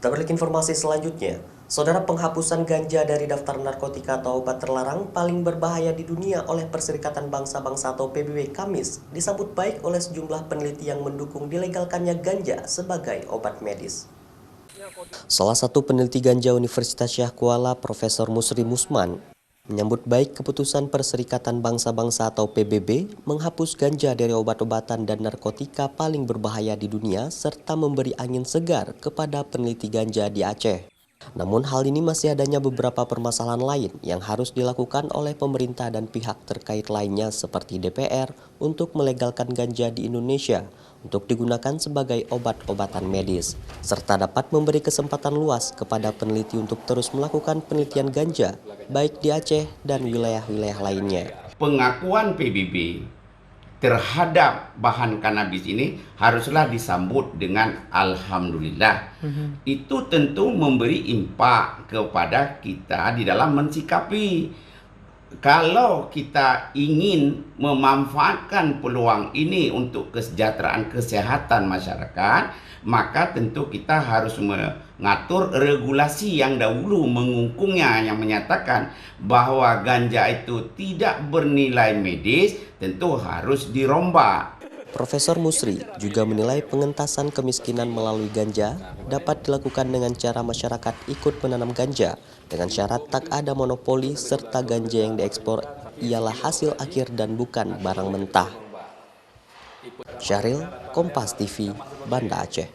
Kita beralih ke informasi selanjutnya. Saudara, penghapusan ganja dari daftar narkotika atau obat terlarang paling berbahaya di dunia oleh Perserikatan Bangsa-Bangsa atau PBB Kamis disambut baik oleh sejumlah peneliti yang mendukung dilegalkannya ganja sebagai obat medis. Salah satu peneliti ganja Universitas Syah Kuala, Profesor Musri Musman, menyambut baik keputusan Perserikatan Bangsa-Bangsa atau PBB menghapus ganja dari obat-obatan dan narkotika paling berbahaya di dunia serta memberi angin segar kepada peneliti ganja di Aceh. Namun hal ini masih adanya beberapa permasalahan lain yang harus dilakukan oleh pemerintah dan pihak terkait lainnya seperti DPR untuk melegalkan ganja di Indonesia untuk digunakan sebagai obat-obatan medis, serta dapat memberi kesempatan luas kepada peneliti untuk terus melakukan penelitian ganja, baik di Aceh dan wilayah-wilayah lainnya. Pengakuan PBB terhadap bahan kanabis ini haruslah disambut dengan alhamdulillah. Itu tentu memberi impak kepada kita di dalam mensikapi. Kalau kita ingin memanfaatkan peluang ini untuk kesejahteraan kesehatan masyarakat, maka tentu kita harus mengatur regulasi yang dahulu mengungkungnya, yang menyatakan bahwa ganja itu tidak bernilai medis, tentu harus dirombak. Profesor Musri juga menilai pengentasan kemiskinan melalui ganja dapat dilakukan dengan cara masyarakat ikut menanam ganja dengan syarat tak ada monopoli serta ganja yang diekspor ialah hasil akhir dan bukan barang mentah. Syahril, Kompas TV, Banda Aceh.